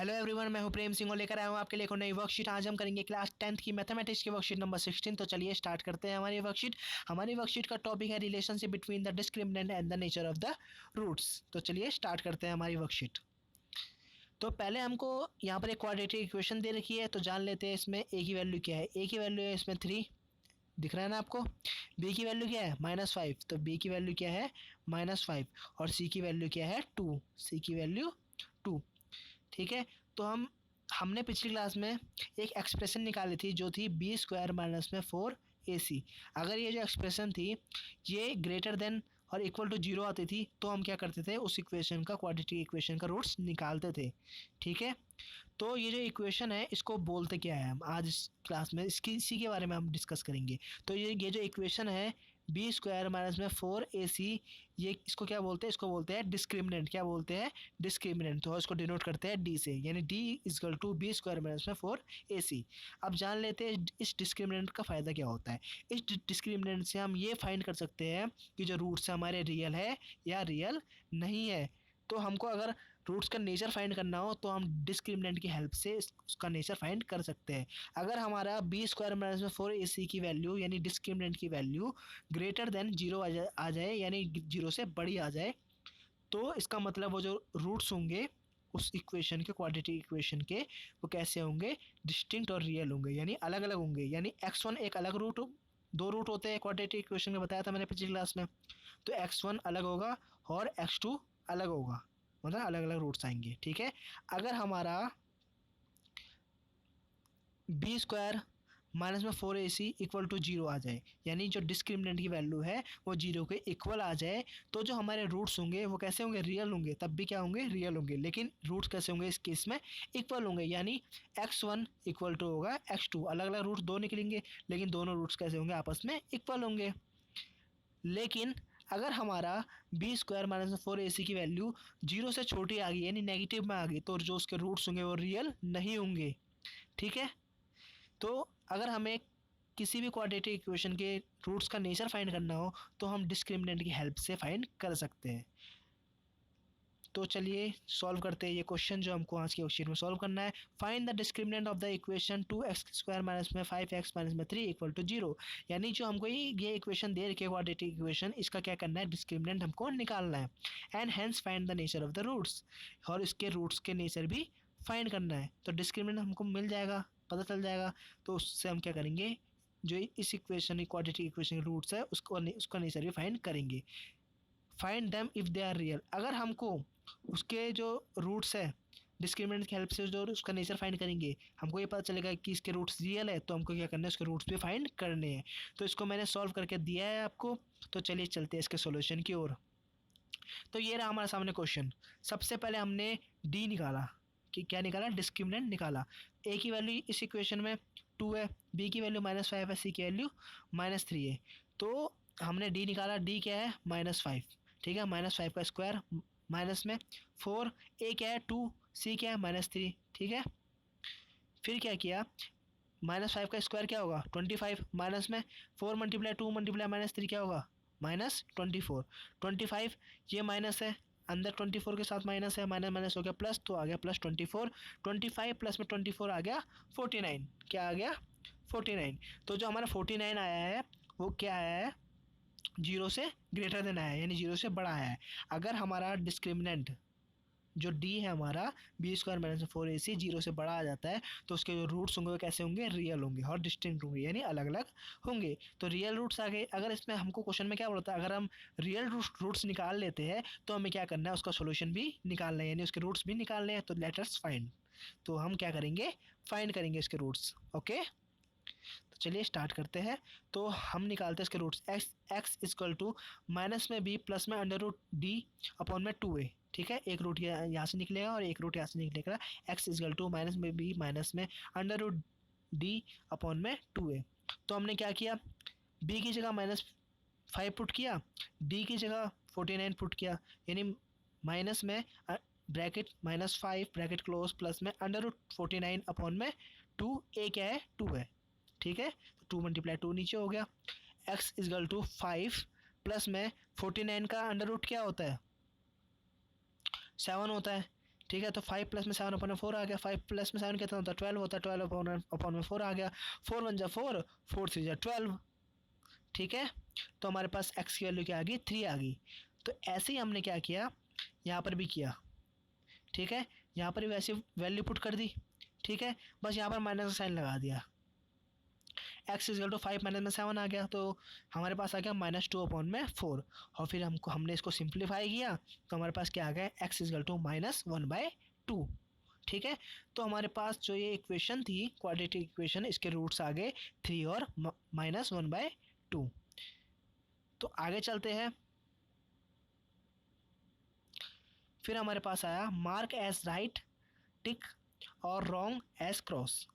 Hello everyone, मैं हूं प्रेम सिंह और लेकर आया हूं आपके लिए एक नई वर्कशीट। आज हम करेंगे क्लास 10th की मैथमेटिक्स की वर्कशीट नंबर 16। तो चलिए स्टार्ट करते हैं हमारी वर्कशीट का टॉपिक है relationship between the discriminant and the nature of the roots. तो चलिए स्टार्ट करते हैं हमारी वर्कशीट। तो पहले हमको यहाँ पर एक क्वाड्रेटिक इक्वेशन दे रखी है, तो जान लेते हैं इसमें ए की वैल्यू क्या है। ए की वैल्यू है इसमें 3, दिख रहा है ना आपको। बी की वैल्यू क्या है -5, तो बी की वैल्यू क्या है -5। और सी की वैल्यू क्या है 2, सी की वैल्यू 2। ठीक है, तो हमने पिछली क्लास में एक एक्सप्रेशन निकाली थी जो थी b² - 4ac। अगर ये जो एक्सप्रेशन थी ये ग्रेटर देन और इक्वल टू 0 आती थी तो हम क्या करते थे, उस इक्वेशन का क्वाड्रेटिक इक्वेशन का रूट्स निकालते थे। ठीक है, तो ये जो इक्वेशन है इसको बोलते क्या है, हम आज इस क्लास में इसी के बारे में हम डिस्कस करेंगे। तो ये जो इक्वेशन है b² - 4ac, ये इसको क्या बोलते हैं, इसको बोलते हैं डिस्क्रिमिनेंट। क्या बोलते हैं, डिस्क्रिमिनेंट। तो इसको डिनोट करते हैं d से, यानी d = b² - 4ac। अब जान लेते हैं इस डिस्क्रिमिनेंट का फ़ायदा क्या होता है। इस डिस्क्रिमिनेंट से हम ये फाइंड कर सकते हैं कि जो रूट्स हमारे रियल है या रियल नहीं है। तो हमको अगर रूट्स का नेचर फाइंड करना हो तो हम डिस्क्रिमिनेंट की हेल्प से उसका नेचर फाइंड कर सकते हैं। अगर हमारा b² - 4ac की वैल्यू यानी डिस्क्रिमिनेंट की वैल्यू ग्रेटर देन 0 आ जाए यानी 0 से बड़ी आ जाए, तो इसका मतलब वो जो रूट्स होंगे उस इक्वेशन के, क्वाड्रेटिक इक्वेशन के, वो कैसे होंगे, डिस्टिंक्ट और रियल होंगे, यानी अलग अलग होंगे। यानी x1 एक अलग रूट, 2 रूट होते हैं क्वाड्रेटिक इक्वेशन में, बताया था मैंने पिछली क्लास में। तो x1 अलग होगा और x2 अलग होगा, मतलब अलग अलग रूट्स आएंगे। ठीक है, अगर हमारा b² - 4ac = 0 आ जाए, यानी जो डिस्क्रिमिनेंट की वैल्यू है वो 0 के इक्वल आ जाए, तो जो हमारे रूट्स होंगे वो कैसे होंगे, रियल होंगे। तब भी क्या होंगे, रियल होंगे। लेकिन रूट्स कैसे होंगे इस केस में, इक्वल होंगे। यानी x1 = होगा x2, अलग अलग रूट्स 2 निकलेंगे लेकिन दोनों रूट्स कैसे होंगे, आपस में इक्वल होंगे। लेकिन अगर हमारा b² - 4ac की वैल्यू 0 से छोटी आ गई, यानी नेगेटिव में आ गई, तो जो उसके रूट्स होंगे वो रियल नहीं होंगे। ठीक है, तो अगर हमें किसी भी क्वाड्रेटिक इक्वेशन के रूट्स का नेचर फाइंड करना हो तो हम डिस्क्रिमिनेंट की हेल्प से फाइंड कर सकते हैं। तो चलिए सॉल्व करते हैं ये क्वेश्चन जो हमको आज की वर्कशीट में सॉल्व करना है। Find the discriminant of the equation 2x² - 5x - 3 = 0। यानी जो हमको ये इक्वेशन दे रखी है क्वाड्रेटिक इक्वेशन, इसका क्या करना है, डिस्क्रिमिनेंट हमको निकालना है। And hence find the nature of the roots, और इसके रूट्स के नेचर भी फाइंड करना है। तो डिस्क्रिमिनेंट हमको मिल जाएगा, पता चल जाएगा। तो उससे हम क्या करेंगे, जो इस इक्वेशन क्वाड्रेटिक इक्वेशन के रूट्स है उसका नेचर भी फाइंड करेंगे। Find them if they are real. अगर हमको उसके जो रूट्स है डिस्क्रिमिनेंट की हेल्प से जो उसका नेचर फाइंड करेंगे, हमको ये पता चलेगा कि इसके रूट्स रियल है, तो हमको क्या करना है, उसके रूट्स भी फाइंड करने हैं। तो इसको मैंने सॉल्व करके दिया है आपको। तो चलिए चलते हैं इसके सॉल्यूशन की ओर। तो ये रहा हमारे सामने क्वेश्चन। सबसे पहले हमने डी निकाला, कि क्या निकाला, डिस्क्रिमिनेंट निकाला। ए की वैल्यू इस इक्वेशन में 2 है, बी की वैल्यू -5 है, सी की वैल्यू -3 है। तो हमने डी निकाला, डी क्या है -5। ठीक है, -5 का स्क्वायर माइनस में 4, ए क्या है 2, सी क्या है -3। ठीक है, फिर क्या किया, -5 का स्क्वायर क्या होगा 25, माइनस में 4 × 2 × -3 क्या होगा -24। 25 ये माइनस है, अंदर 24 के साथ माइनस है, माइनस माइनस हो गया प्लस, तो आ गया +24। 25 प्लस में 24 आ गया 49। क्या आ गया 49। तो जो हमारा 49 आया है वो क्या आया है, 0 से ग्रेटर देन आया है, यानी 0 से बड़ा आया है। अगर हमारा डिस्क्रिमिनेंट जो d है हमारा b² - 4ac 0 से बड़ा आ जाता है, तो उसके जो रूट्स होंगे वो कैसे होंगे, रियल होंगे और डिस्टिंक्ट होंगे, यानी अलग अलग होंगे। तो रियल रूट्स आ गए। अगर इसमें हमको क्वेश्चन में क्या बोलता है, अगर हम रियल रूट्स निकाल लेते हैं तो हमें क्या करना है, उसका सोल्यूशन भी निकालना है, यानी उसके रूट्स भी निकालने हैं। तो लेट अस फाइंड, तो हम क्या करेंगे, फाइंड करेंगे इसके रूट्स। ओके, तो चलिए स्टार्ट करते हैं। तो हम निकालते हैं इसके रूट्स। x = माइनस में b प्लस में √d/2a। ठीक है, एक रूट यहाँ से निकलेगा और एक रूट यहाँ से निकलेगा। x = माइनस में b माइनस में √d/2a। तो हमने क्या किया, b की जगह -5 पुट किया, d की जगह 49 पुट किया, यानी माइनस में ब्रैकेट -5 ब्रैकेट क्लोज प्लस में √49/2, a क्या है 2 है। ठीक है, तो 2 × 2 नीचे हो गया। x = 5 प्लस में 49 का अंडर रूट क्या होता है, 7 होता है। ठीक है, तो 5 प्लस में 7 अपन में 4 आ गया। 5 प्लस में 7 कितना होता है 12 होता है। 12 अपॉन में 4 आ गया। 4 1 जा 4, 4 3 जा 12। ठीक है, तो हमारे पास x की वैल्यू क्या आ गई 3 आ गई। तो ऐसे ही हमने क्या किया यहाँ पर भी किया। ठीक है, यहाँ पर भी वैसे वैल्यू पुट कर दी। ठीक है, बस यहाँ पर माइनस का साइन लगा दिया। x इजल टू 5 माइनस में 7 आ गया, तो हमारे पास आ गया -2 अपॉन में 4। और फिर हमने इसको सिंप्लीफाई किया तो हमारे पास क्या आ गया x इजल टू -1/2। ठीक है, तो हमारे पास जो ये इक्वेशन थी क्वाड्रेटिक इक्वेशन, इसके रूट्स आ गए 3 और -1/2। तो आगे चलते हैं। फिर हमारे पास आया मार्क एज राइट टिक और रॉन्ग एज क्रॉस।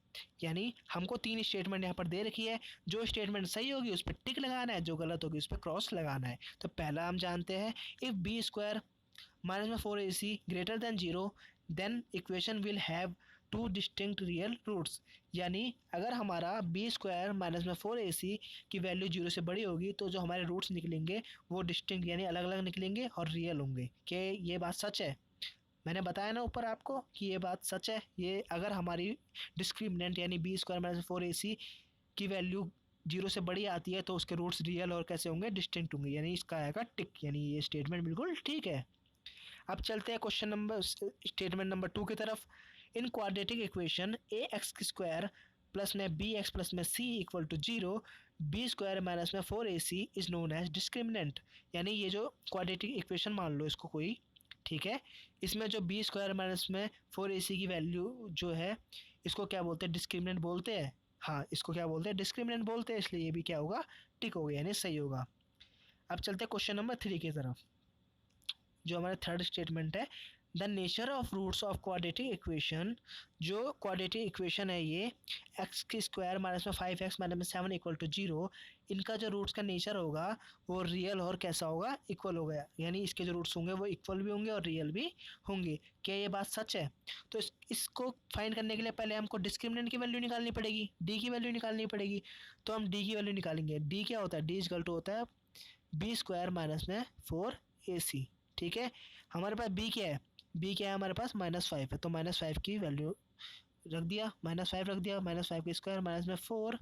यानी हमको 3 स्टेटमेंट यहाँ पर दे रखी है। जो स्टेटमेंट सही होगी उस पर टिक लगाना है, जो गलत होगी उस पर क्रॉस लगाना है। तो पहला हम जानते हैं if b square -4ac greater than 0 then equation will have 2 distinct real roots. यानी अगर हमारा बी स्क्वायर -4ac की वैल्यू 0 से बड़ी होगी तो जो हमारे रूट्स निकलेंगे वो डिस्टिंक्ट यानी अलग अलग निकलेंगे और रियल होंगे। क्या ये बात सच है? मैंने बताया ना ऊपर आपको कि ये बात सच है। ये अगर हमारी डिस्क्रिमिनेंट यानी बी स्क्वायर -4ac की वैल्यू 0 से बड़ी आती है तो उसके रूट्स रियल और कैसे होंगे डिस्टिंक्ट होंगे, यानी इसका आएगा टिक। यानी ये स्टेटमेंट बिल्कुल ठीक है। अब चलते हैं क्वेश्चन नंबर स्टेटमेंट नंबर 2 की तरफ। In quadratic equation a x square plus में बी एक्स प्लस में c equal to 0 b square minus में 4ac is known as discriminant. यानी ये जो क्वाड्रेटिक इक्वेशन मान लो इसको कोई, ठीक है, इसमें जो बी स्क्वायर माइनस में 4ac की वैल्यू जो है इसको क्या बोलते हैं डिस्क्रिमिनेंट बोलते हैं। हाँ, इसको क्या बोलते हैं डिस्क्रिमिनेंट बोलते हैं, इसलिए ये भी क्या होगा टिक होगा यानी सही होगा। अब चलते हैं क्वेश्चन नंबर 3 की तरफ, जो हमारा थर्ड स्टेटमेंट है the nature of roots of quadratic equation. जो क्वाड्रेटिक इक्वेशन है ये एक्स की स्क्वायर माइनस में 5x माइनस में 7 इक्वल टू 0, इनका जो रूट्स का नेचर होगा वो रियल और कैसा होगा इक्वल होगा। यानी इसके जो रूट्स होंगे वो इक्वल भी होंगे और रियल भी होंगे। क्या ये बात सच है? तो इसको फाइंड करने के लिए पहले हमको डिस्क्रिमिनेंट की वैल्यू निकालनी पड़ेगी, डी की वैल्यू निकालनी पड़ेगी। तो हम डी की वैल्यू निकालेंगे। डी क्या होता है? डी इक्वल टू होता है बी स्क्वायर माइनस में 4ac। ठीक है, हमारे पास बी क्या है? बी क्या है हमारे पास -5 है, तो -5 की वैल्यू रख दिया, -5 रख दिया, -5 की स्क्वायर माइनस में 4।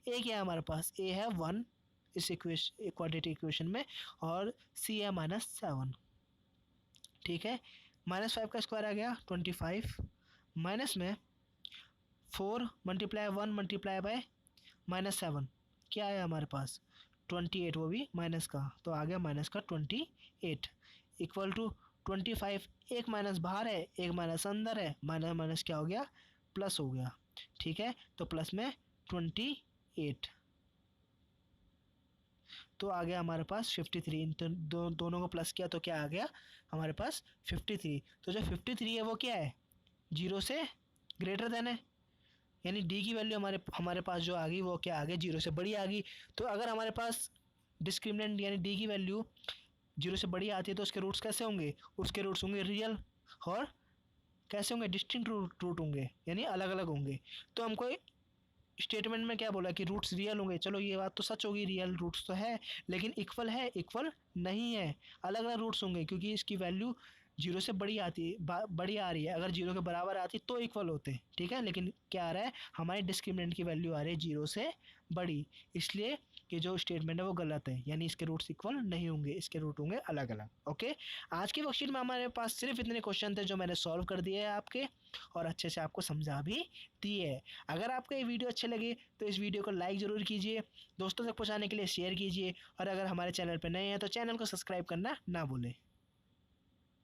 ए क्या है हमारे पास? ए है 1 इस इक्वेशन क्वाड्रेटिक इक्वेशन में, और सी है -7। ठीक है, -5 का स्क्वायर आ गया 25 माइनस में 4 मल्टीप्लाई 1 मल्टीप्लाई बाय -7 क्या है हमारे पास 28, वो भी माइनस का, तो आ गया माइनस का 28 इक्वल टू 25। एक माइनस बाहर है एक माइनस अंदर है, माइनस माइनस क्या हो गया प्लस हो गया। ठीक है, तो प्लस में 28 तो आ गया हमारे पास 53। तो दोनों को प्लस किया तो क्या आ गया हमारे पास 53। तो जो 53 है वो क्या है 0 से ग्रेटर देन है, यानी डी की वैल्यू हमारे पास जो आ गई वो क्या आ गई 0 से बड़ी आ गई। तो अगर हमारे पास डिस्क्रिमिनेंट यानी डी की वैल्यू 0 से बड़ी आती है तो उसके रूट्स कैसे होंगे? उसके रूट्स होंगे रियल और कैसे होंगे डिस्टिंक्ट रूट होंगे यानी अलग अलग होंगे। तो हमको स्टेटमेंट में क्या बोला कि रूट्स रियल होंगे। चलो ये बात तो सच होगी, रियल रूट्स तो है, लेकिन इक्वल है इक्वल नहीं है, अलग अलग रूट्स होंगे क्योंकि इसकी वैल्यू 0 से बड़ी आती है बड़ी आ रही है। अगर 0 के बराबर आती तो इक्वल होते, ठीक है, लेकिन क्या आ रहा है हमारी डिस्क्रिमिनेंट की वैल्यू आ रही है 0 से बड़ी, इसलिए कि जो स्टेटमेंट है वो गलत है, यानी इसके रूट्स इक्वल नहीं होंगे, इसके रूट होंगे अलग अलग। ओके, आज की वर्कशीट में हमारे पास सिर्फ इतने क्वेश्चन थे जो मैंने सॉल्व कर दिए हैं आपके, और अच्छे से आपको समझा भी दिए है। अगर आपको ये वीडियो अच्छे लगे तो इस वीडियो को लाइक ज़रूर कीजिए, दोस्तों तक पहुँचाने के लिए शेयर कीजिए, और अगर हमारे चैनल पर नए हैं तो चैनल को सब्सक्राइब करना ना भूलें।